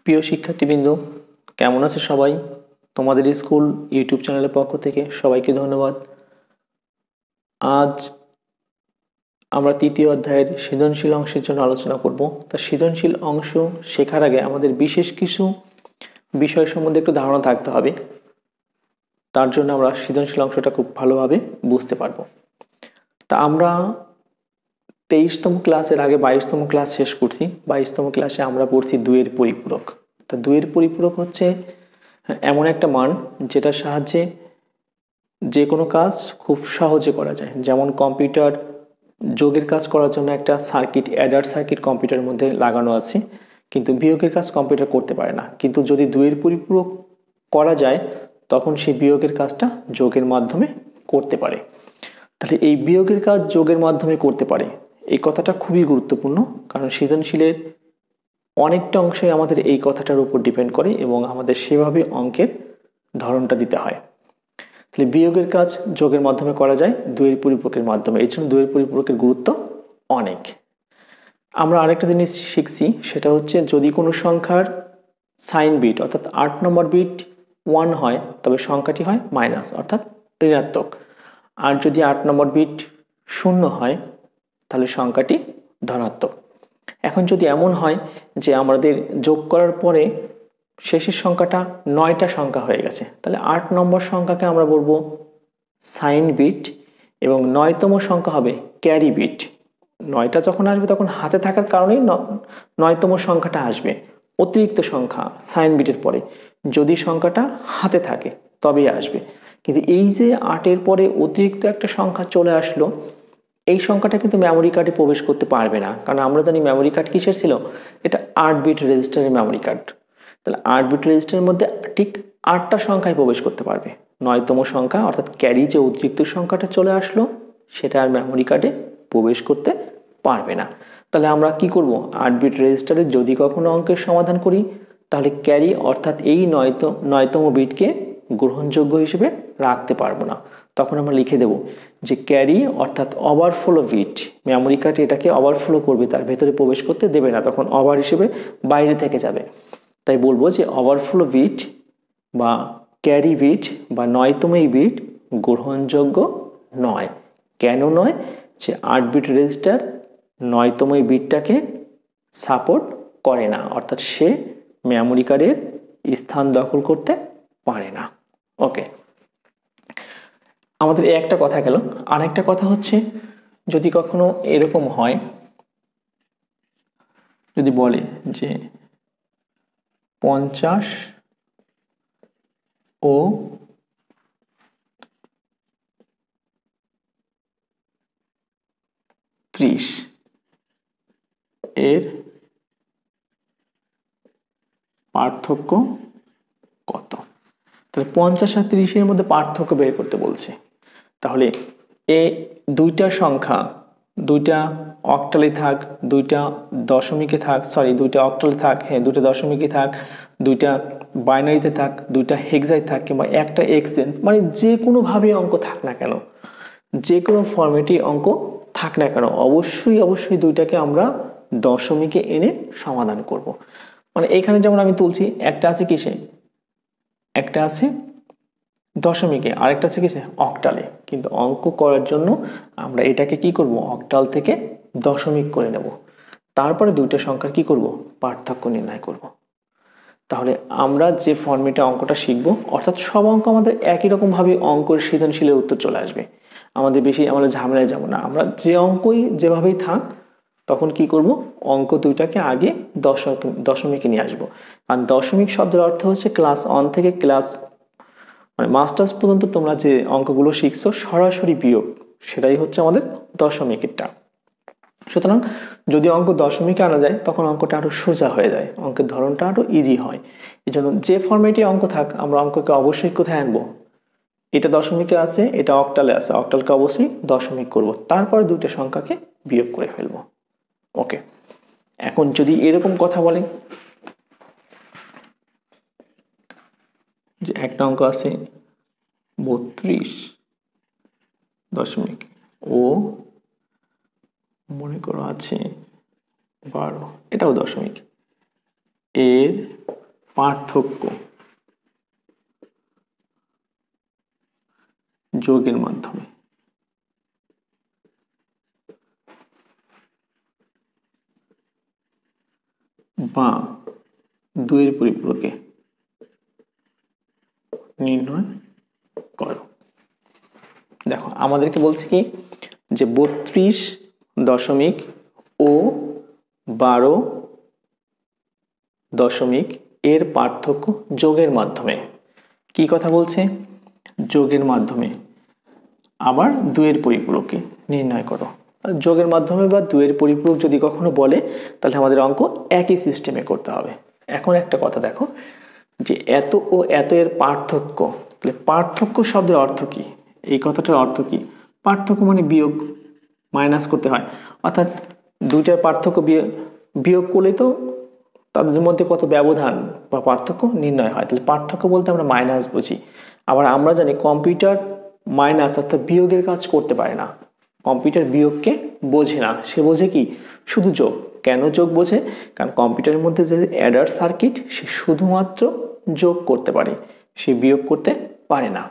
প্রিয় শিক্ষার্থীবৃন্দ, কেমন আছে সবাই? তোমাদের স্কুল ইউটিউব চ্যানেলের পক্ষ থেকে সবাইকে ধন্যবাদ। আজ আমরা তৃতীয় অধ্যায়ের সৃজনশীল অংশের জন্য আলোচনা করব। তা সৃজনশীল অংশ শেখার আগে আমাদের বিশেষ কিছু বিষয় সম্বন্ধে একটু ধারণা থাকতে হবে। তার জন্য আমরা সৃজনশীল অংশটা খুব ভালোভাবে বুঝতে পারবো। তা আমরা 23তম ক্লাসের আগে 22তম ক্লাস শেষ করছি। 22তম ক্লাসে আমরা পড়ছি 2 এর পরিপূরক। তা 2 এর পরিপূরক হচ্ছে এমন একটা মান যেটার সাহায্যে যে কোনো কাজ খুব সহজে করা যায়। যেমন কম্পিউটার যোগের কাজ করার জন্য একটা সার্কিট, অ্যাডার সার্কিট কম্পিউটারের মধ্যে লাগানো আছে, কিন্তু বিয়োগের কাজ কম্পিউটার করতে পারে না। কিন্তু যদি 2 এর পরিপূরক করা যায় তখন সেই বিয়োগের কাজটা যোগের মাধ্যমে করতে পারে। তাহলে এই বিয়োগের কাজ যোগের মাধ্যমে করতে পারে, এই কথাটা খুবই গুরুত্বপূর্ণ, কারণ সৃজনশীলের অনেকটা অংশই আমাদের এই কথাটার উপর ডিপেন্ড করে এবং আমাদের সেভাবে অঙ্কের ধরনটা দিতে হয়। তাহলে বিয়োগের কাজ যোগের মাধ্যমে করা যায় 2 এর পরিপূরকের মাধ্যমে, এই জন্য 2 এর পরিপূরকের গুরুত্ব অনেক। আমরা আরেকটা জিনিস শিখছি, সেটা হচ্ছে যদি কোনো সংখ্যার সাইন বিট অর্থাৎ 8 নম্বর বিট 1 হয় তবে সংখ্যাটি হয় মাইনাস অর্থাৎ ঋণাত্মক, আর যদি 8 নম্বর বিট 0 হয় তাহলে সংখ্যাটি ধনাত্মক। এখন যদি এমন হয় যে আমাদের যোগ করার পরে শেষের সংখ্যাটা 9টা সংখ্যা হয়ে গেছে, তাহলে 8 নম্বর সংখ্যাকে আমরা বলবো সাইন বিট এবং 9তম সংখ্যা হবে ক্যারি বিট। 9টা যখন আসবে তখন হাতে থাকার কারণেই 9তম সংখ্যাটা আসবে, অতিরিক্ত সংখ্যা সাইন বিটের পরে যদি সংখ্যাটা হাতে থাকে তবেই আসবে। কিন্তু এই যে 8-এর পরে অতিরিক্ত একটা সংখ্যা চলে আসলো, এই সংখ্যাটা কিন্তু মেমোরি কার্ডে প্রবেশ করতে পারবে না, কারণ আমরা জানি মেমোরি কার্ড কিসের ছিল, এটা 8 বিট রেজিস্টারের মেমোরি কার্ড। তাহলে 8 বিট রেজিস্টারের মধ্যে ঠিক 8টা সংখ্যায় প্রবেশ করতে পারবে। 9তম সংখ্যা অর্থাৎ ক্যারি যে অতিরিক্ত সংখ্যাটা চলে আসলো সেটা আর মেমোরি কার্ডে প্রবেশ করতে পারবে না। তাহলে আমরা কি করব, 8 বিট রেজিস্টারে যদি কখনো অঙ্কের সমাধান করি তাহলে ক্যারি অর্থাৎ এই 9তম বিটকে গ্রহণযোগ্য হিসেবে রাখতে পারবো না। তখন আমরা লিখে দেব যে ক্যারি অর্থাৎ ওভারফ্লো বিট, মেমোরি কার্ড এটাকে ওভারফ্লো করবে, তার ভেতরে প্রবেশ করতে দেবে না, তখন ওভার হিসেবে বাইরে থেকে যাবে। তাই বলবো যে ওভারফ্লো বিট বা ক্যারি বিট বা 9তম এই বিট গ্রহণযোগ্য নয়। কেন নয়? যে 8 বিট রেজিস্টার 9তম এই বিটটাকে সাপোর্ট করে না, অর্থাৎ সে মেমোরি কার্ডের স্থান দখল করতে পারে না। ওকে, আমাদের একটা কথা গেল। আরেকটা কথা হচ্ছে, যদি কখনো এরকম হয়, যদি বলে যে 50 ও 30 এর পার্থক্য কত? তাহলে 50 আর 30-এর মধ্যে পার্থক্য বের করতে বলছে। তাহলে এই দুইটা সংখ্যা, দুইটা অক্টালে থাক, দুইটা দশমিকে থাক, দুইটা অক্টালে থাক, হ্যাঁ দুইটা দশমিকে থাক, দুইটা বাইনারিতে থাক, দুইটা হেক্সায় থাক, কিংবা একটা এক্সচেঞ্জ, মানে যে কোনোভাবে অঙ্ক থাক না কেন, যে কোনো ফরম্যাটে অঙ্ক থাক না কেন, অবশ্যই দুইটাকে আমরা দশমিকে এনে সমাধান করব। মানে এখানে যেমন আমি তুলছি, একটা আছে কিসে, একটা আছে দশমিকে, আরেকটা আছে কিসে, অক্টালে। কিন্তু অঙ্ক করার জন্য আমরা এটাকে কি করব, অক্টাল থেকে দশমিক করে নেব, তারপরে দুইটা সংখ্যার কি করব, পার্থক্য নির্ণয় করব। তাহলে আমরা যে ফর্মেটে অঙ্কটা শিখব, অর্থাৎ সব অঙ্ক আমাদের একই রকম ভাবে অঙ্কের সৃজনশীলের উত্তর চলে আসবে, আমরা ঝামেলায় যাব না। আমরা যে অঙ্কই যেভাবেই থাক তখন কি করব, অঙ্ক দুইটাকে আগে দশমিকে নিয়ে আসবো। আর দশমিক শব্দের অর্থ হচ্ছে ক্লাস 1 থেকে ক্লাস মানে মাস্টার্স পর্যন্ত তোমরা যে অঙ্কগুলো শিখছো সরাসরি বিয়োগ, সেটাই হচ্ছে আমাদের দশমিকেরটা। সুতরাং যদি অঙ্ক দশমিকে আনা যায় তখন অঙ্কটা আরো সোজা হয়ে যায়, অঙ্কের ধরনটা আরো ইজি হয়। এই জন্য যে ফরম্যাটে অঙ্ক থাক আমরা অঙ্ককে অবশ্যই কোথায় আনবো, এটা দশমিকে আছে, এটা অক্টালে আছে, অক্টালকে অবশ্যই দশমিক করব, তারপরে দুইটা সংখ্যাকে বিয়োগ করে ফেলবো। ওকে, এখন যদি এরকম কথা বলে যে একটা অঙ্ক আছে 32 দশমিক ও মনে করো আছে 12, এটাও দশমিক, এর পার্থক্য যোগের মাধ্যমে বা দুইয়ের পরিপূরকে নির্ণয় করো। দেখো আমাদেরকে বলছে কি যে 32 দশমিক ও 12 দশমিক এর পার্থক্য যোগের মাধ্যমে। কি কথা বলছে? যোগের মাধ্যমে আবার দুইয়ের পরিপূরকে নির্ণয় করো। যোগের মাধ্যমে বা দুইয়ের পরিপূরক যদি কখনো বলে তাহলে আমাদের অঙ্ক একই সিস্টেমে করতে হবে। এখন একটা কথা দেখো যে এত ও এত এর পার্থক্য, তাহলে পার্থক্য শব্দের অর্থ কি? এই কথাটার অর্থ কি? পার্থক্য মানে বিয়োগ, মাইনাস করতে হয়, অর্থাৎ দুইটার পার্থক্য বিয়োগ করলে তো তাদের মধ্যে কত ব্যবধান বা পার্থক্য নির্ণয় হয়। তাহলে পার্থক্য বলতে আমরা মাইনাস বুঝি। আবার আমরা জানি কম্পিউটার মাইনাস অর্থাৎ বিয়োগের কাজ করতে পারে না। কম্পিউটার বিয়োগকে বোঝে না, সে বোঝে কি শুধু যোগ। কেন যোগ বোঝে? কারণ কম্পিউটারের মধ্যে যে অ্যাডার সার্কিট সে শুধুমাত্র যোগ করতে পারে, সে বিয়োগ করতে পারে না।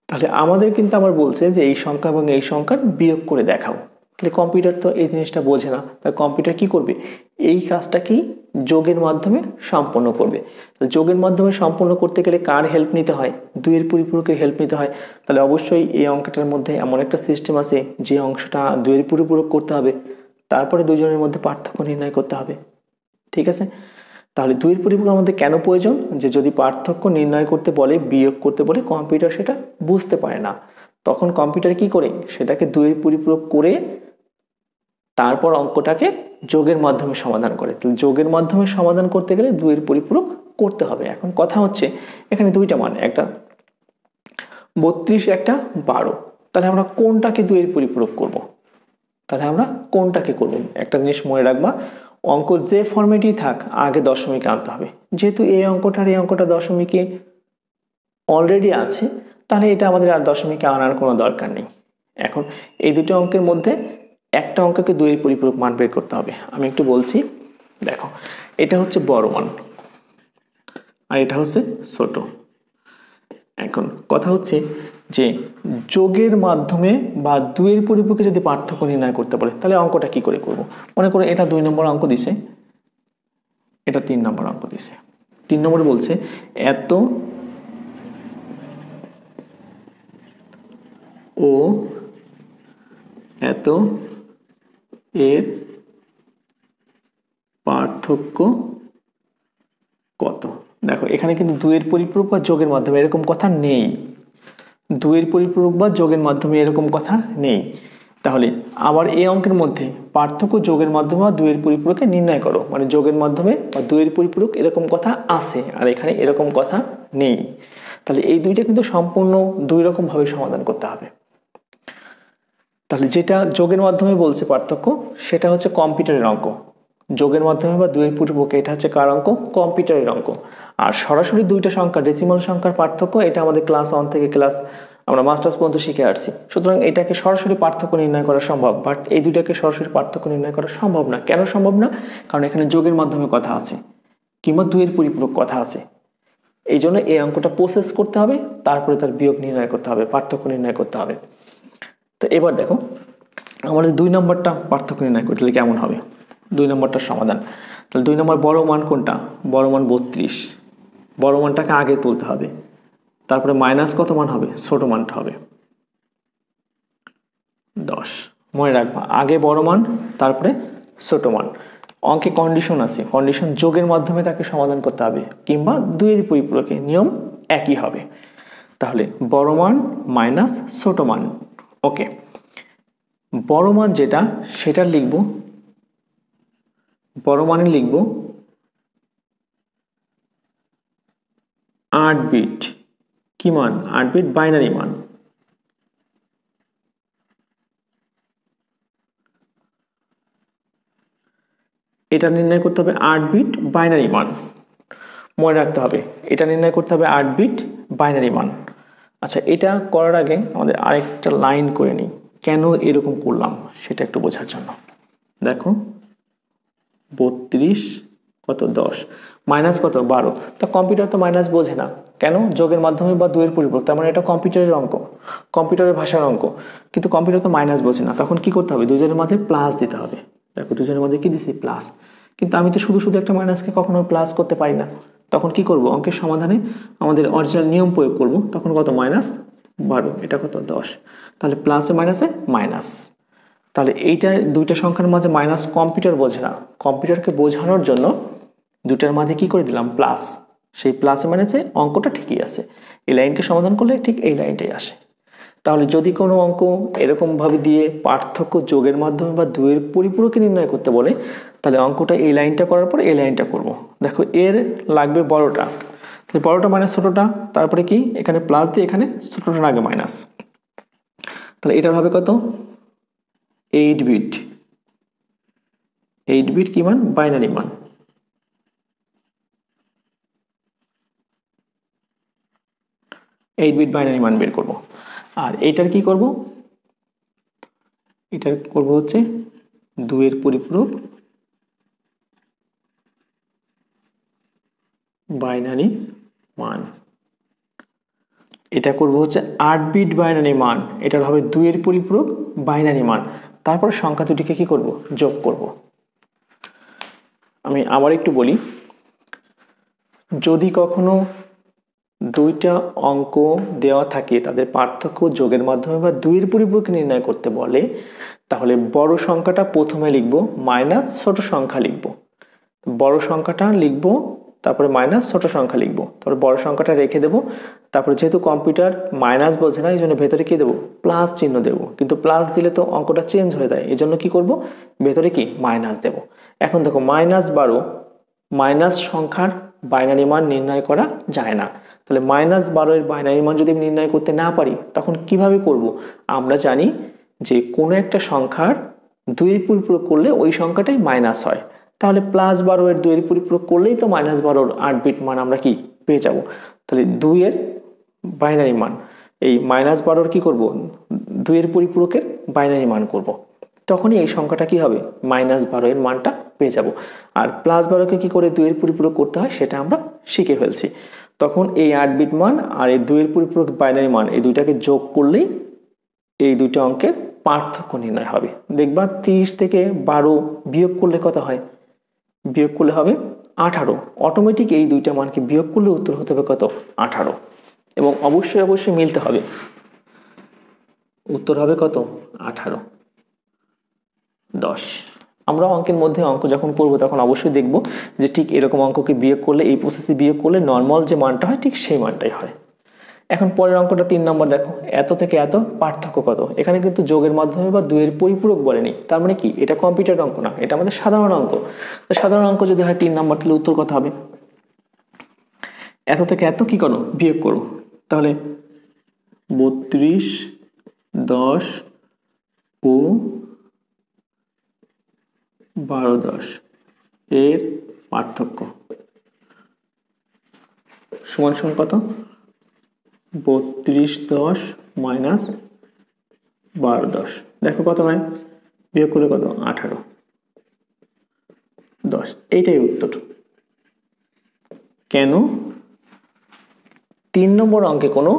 তাহলে আমাদের কিন্তু আবার বলছে যে এই সংখ্যা এবং এই সংখ্যার বিয়োগ করে দেখাও। তাহলে কম্পিউটার তো এই জিনিসটা বোঝে না, তাই কম্পিউটার কি করবে? এই কাজটাকেই যোগের মাধ্যমে সম্পন্ন করবে। যোগের মাধ্যমে সম্পন্ন করতে গেলে কার হেল্প নিতে হয়? দুইয়ের পরিপূরকের হেল্প নিতে হয়। তাহলে অবশ্যই এই অঙ্কটার মধ্যে এমন একটা সিস্টেম আছে যে অংশটা দুইয়ের পরিপূরক করতে হবে, তারপরে দুজনের মধ্যে পার্থক্য নির্ণয় করতে হবে। ঠিক আছে? তাহলে দুইয়ের পরিপূরক আমাদের কেন প্রয়োজন? যে যদি পার্থক্য নির্ণয় করতে বলে, বিয়োগ করতে বলে, কম্পিউটার সেটা বুঝতে পারে না, তখন কম্পিউটার কি করে? সেটাকে দুইয়ের পরিপূরক করে তারপর অঙ্কটাকে যোগের মাধ্যমে সমাধান করে। তাহলে যোগের মাধ্যমে সমাধান করতে গেলে দুইয়ের পরিপূরক করতে হবে। এখন কথা হচ্ছে এখানে দুইটা মান, একটা 32 একটা 12, তাহলে আমরা কোনটাকে দুইয়ের পরিপূরক করব? তাহলে আমরা কোনটাকে করব? একটা জিনিস মনে রাখবা, অঙ্ক যে ফরম্যাটই থাক আগে দশমিকে আনতে হবে। যেহেতু এই অঙ্কটার এই অঙ্কটা দশমিকে অলরেডি আছে, তাহলে এটা আমাদের আর দশমিকে আনার কোনো দরকার নেই। এখন এই দুটো অঙ্কের মধ্যে একটা অঙ্ককে দুইয়ের পরিপূরক মান বের করতে হবে। আমি একটু বলছি, দেখো এটা হচ্ছে বড় মান আর এটা হচ্ছে ছোট। এখন কথা হচ্ছে যে যোগের মাধ্যমে বা দুইয়ের পরিপূরকে যদি পার্থক্য নির্ণয় করতে পারে তাহলে অঙ্কটা কি করে করব? মনে করো এটা 2 নম্বর অঙ্ক দিছে, এটা 3 নম্বর অঙ্ক দিছে। 3 নম্বরে বলছে এত ও এত এর পার্থক্য কত? দেখো এখানে কিন্তু দুইয়ের পরিপূরক বা যোগের মাধ্যমে এরকম কথা নেই। দুইয়ের পরিপূরক বা যোগের মাধ্যমে এরকম কথা নেই। তাহলে আবার এই অঙ্কের মধ্যে পার্থক্য যোগের মাধ্যমে বা দুইয়ের পরিপূরকে নির্ণয় করো, মানে যোগের মাধ্যমে বা দুইয়ের পরিপূরক এরকম কথা আছে আর এখানে এরকম কথা নেই। তাহলে এই দুইটা কিন্তু সম্পূর্ণ দুই রকম ভাবে সমাধান করতে হবে। তাহলে যেটা যোগের মাধ্যমে বলছে পার্থক্য, সেটা হচ্ছে কম্পিউটারের অঙ্ক। যোগের মাধ্যমে বা দুইয়ের পরিপূরক এটা হচ্ছে কার অঙ্ক? কম্পিউটারের অঙ্ক। আর সরাসরি দুইটা সংখ্যা ডেসিমাল সংখ্যার পার্থক্য, এটা আমাদের ক্লাস 1 থেকে ক্লাস আমরা মাস্টার্স পর্যন্ত শিখে আসছি। সুতরাং এটাকে সরাসরি পার্থক্য নির্ণয় করা সম্ভব, বাট এই দুইটাকে সরাসরি পার্থক্য নির্ণয় করা সম্ভব না। কেন সম্ভব না? কারণ এখানে যোগের মাধ্যমে কথা আছে কিংবা দুইয়ের পরিপূরক কথা আছে। এই জন্য এই অঙ্কটা প্রসেস করতে হবে, তারপরে তার বিয়োগ নির্ণয় করতে হবে, পার্থক্য নির্ণয় করতে হবে। তো এবার দেখো আমাদের 2 নম্বরটা পার্থক্য নির্ণয় করতে হলে কেমন হবে? 2 নম্বরটার সমাধান। তাহলে 2 নম্বর বড় মান কোনটা? বড় মান 32। বড় মানটাকে আগে তুলতে হবে, তারপরে মাইনাস কত মান হবে? ছোট মানটা হবে 10। মনে রাখবা আগে বড় মান তারপরে ছোট মান। অঙ্কে কন্ডিশন আছে, কন্ডিশন যোগের মাধ্যমে তাকে সমাধান করতে হবে কিংবা দুইয়ের পরিপূরকে, নিয়ম একই হবে। তাহলে বড় মান মাইনাস ছোট মান। ওকে, বড় মান যেটা সেটা লিখব, বড় মানে লিখব 8 বিট। কি মান? 8 বিট বাইনারি মান। এটা নির্ণয় করতে হবে 8 বিট বাইনারি মান। মনে রাখতে হবে এটা নির্ণয় করতে হবে 8 বিট বাইনারি মান। আচ্ছা, এটা করার আগে আমাদের আরেকটা লাইন করে নিই, কেন এরকম করলাম সেটা একটু বোঝার জন্য। দেখো 32 কত 10, মাইনাস কত 12। তো কম্পিউটার তো মাইনাস বোঝে না, কেন? যোগের মাধ্যমে বা দুইয়ের পরিপূরক, তার মানে এটা কম্পিউটারের অঙ্ক, কম্পিউটারের ভাষার অঙ্ক, কিন্তু কম্পিউটার তো মাইনাস বোঝে না। তখন কি করতে হবে? দুজনের মাঝে প্লাস দিতে হবে। দেখো দুজনের মধ্যে কি দিছি? প্লাস। কিন্তু আমি তো শুধু শুধু একটা মাইনাসকে কখনো প্লাস করতে পারি না। তখন কি করব? অঙ্কের সমাধানে আমাদের অরিজিনাল নিয়ম প্রয়োগ করব। তখন কত? -12, এটা কত? 10। তাহলে প্লাসে মাইনাসে মাইনাস। তাহলে এইটা দুইটা সংখ্যার মাঝে মাইনাস কম্পিউটার বোঝে না, কম্পিউটারকে বোঝানোর জন্য দুটার মাঝে কি করে দিলাম? প্লাস। সেই প্লাসে মাইনাসে অঙ্কটা ঠিকই আছে। এই লাইনকে সমাধান করলে ঠিক এই লাইনটাই আসে। তাহলে যদি কোনো অঙ্ক এরকমভাবে দিয়ে পার্থক্য যোগের মাধ্যমে বা দুইয়ের পরিপূরকে নির্ণয় করতে বলে, তাহলে অঙ্কটা এই লাইনটা করার পর এই লাইনটা করব। দেখো এর লাগবে বড়টা, তাহলে বড়টা মাইনাস ছোটটা, তারপরে কি এখানে প্লাস দিয়ে এখানে ছোটটার আগে মাইনাস। তাহলে এটার হবে কত? 8 বিট। 8 বিট কি মান? বাইনারি মান। এইট বিট বাইনারি মান বের করব। আর এইটার কি করব? এটার করব হচ্ছে দুইয়ের পরিপূরক বাইনারি মান। এটা করব হচ্ছে 8 বিট বাইনারি মান, এটার হবে দুইয়ের পরিপূরক বাইনারি মান। তারপর সংখ্যা দুটিকে কি করব? যোগ করব। আমি আবার একটু বলি, যদি কখনো দুইটা অঙ্ক দেওয়া থাকে তাদের পার্থক্য যোগের মাধ্যমে বা দুইয়ের পরিপূরক নির্ণয় করতে বলে, তাহলে বড় সংখ্যাটা প্রথমে লিখব, মাইনাস ছোট সংখ্যা লিখব। বড় সংখ্যাটা লিখব, তারপরে মাইনাস ছোট সংখ্যা লিখব, তারপরে বড় সংখ্যাটা রেখে দেব। তারপরে যেহেতু কম্পিউটার মাইনাস বোঝে না, এই জন্য ভেতরে কি দেবো? প্লাস চিহ্ন দেব। কিন্তু প্লাস দিলে তো অঙ্কটা চেঞ্জ হয়ে যায়, এই জন্য কি করব? ভেতরে কি? মাইনাস দেব। এখন দেখো -12 মাইনাস সংখ্যার বাইনারি মান নির্ণয় করা যায় না। তাহলে -12 এর বাইনারি মান যদি আমি নির্ণয় করতে না পারি, তখন কিভাবে করব? আমরা জানি যে কোনো একটা সংখ্যার দুইয়ের পরিপূরক করলে ওই সংখ্যাটাই মাইনাস হয়। তাহলে +12 এর দুইয়ের পরিপূরক করলেই তো -12 8 বিট মান আমরা কি পেয়ে যাব। তাহলে 2 এর বাইনারি মান, এই -12 কি করব? 2 এর পরিপূরকের বাইনারি মান করব। তখনই এই সংখ্যাটা কি হবে? -12 এর মানটা পেয়ে যাব। আর +12কে কি করে 2 এর পরিপূরক করতে হয় সেটা আমরা শিখে ফেলছি। তখন এই 8 বিট মান আর এই 2 এর পরিপূরক বাইনারি মান, এই দুইটাকে যোগ করলেই এই দুইটা অঙ্কের পার্থক্য নির্ণয় হবে। দেখবা 30 থেকে 12 বিয়োগ করলে কত হয়? বিয়োগ করলে হবে 18। অটোমেটিক এই দুইটা মানকে বিয়োগ করলে উত্তর হতে হবে কত? 18। এবং অবশ্যই অবশ্যই মিলতে হবে, উত্তর হবে কত? 18, 10। আমরা অঙ্কের মধ্যে অঙ্ক যখন করব তখন অবশ্যই দেখব যে ঠিক এরকম অঙ্ককে বিয়োগ করলে, এই প্রসেসে বিয়োগ করলে নর্মাল যে মানটা হয় ঠিক সেই মানটাই হয়। এখন পরের অঙ্কটা 3 নম্বর দেখো, এত থেকে এত পার্থক্য কত? এখানে কিন্তু যোগের মাধ্যমে বা দুইয়ের পরিপূরক বলেনি, তার মানে কি এটা কম্পিউটার অঙ্ক না, এটা আমাদের সাধারণ অঙ্ক। সাধারণ অঙ্ক যদি হয় 3 নম্বর, তাহলে উত্তর কত হবে? এত থেকে এত কি করো? বিয়োগ করো। তাহলে 32, 10 ও 12, 10 এর পার্থক্য সমান সমান কত? 32, 10 মাইনাস 12, 10। দেখো কত হয়? বিয়োগ করলে কত? 18, 10। এইটাই উত্তর। কেন? 3 নম্বর অঙ্কে কোনো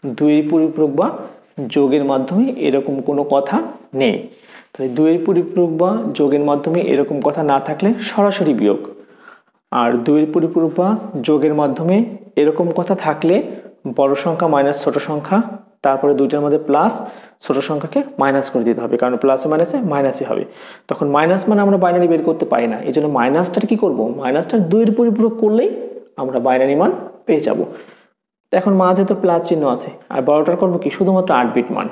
দুইয়ের পরিপূরক বা যোগের মাধ্যমে এরকম কোনো কথা নেই। তাহলে দুইয়ের পরিপূরক বা যোগের মাধ্যমে এরকম কথা না থাকলে সরাসরি বিয়োগ, আর দুইয়ের পরিপূরক বা যোগের মাধ্যমে এরকম কথা থাকলে বড় সংখ্যা মাইনাস ছোট সংখ্যা, তারপরে দুইটার মধ্যে প্লাস, ছোট সংখ্যাকে মাইনাস করে দিতে হবে, কারণ প্লাসে মাইনাসে মাইনাসই হবে। তখন মাইনাস মানে আমরা বাইনারি বের করতে পারি না, এই জন্য মাইনাসটার কি করব? মাইনাসটার দুইয়ের পরিপূরক করলেই আমরা বাইনারি মান পেয়ে যাব। এখন মাঝে তো প্লাস চিহ্ন আছে, আর বড়টার করবো কি? শুধুমাত্র 8 বিট মান।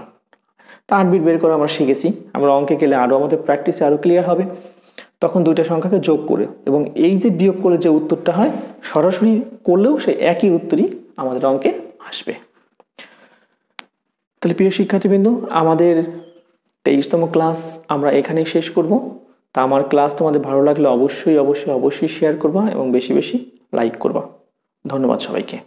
তা 8 বিট বের করে আমরা শিখেছি, আমরা অঙ্কে গেলে আরও আমাদের প্র্যাকটিসে আরও ক্লিয়ার হবে। তখন দুইটা সংখ্যাকে যোগ করে এবং এই যে বিয়োগ করে যে উত্তরটা হয়, সরাসরি করলেও সেই একই উত্তরই আমাদের অঙ্কে আসবে। তাহলে প্রিয় শিক্ষার্থীবৃন্দ, আমাদের 23তম ক্লাস আমরা এখানেই শেষ করব। তা আমার ক্লাস তোমাদের ভালো লাগলে অবশ্যই অবশ্যই অবশ্যই শেয়ার করবা এবং বেশি বেশি লাইক করবা। ধন্যবাদ সবাইকে।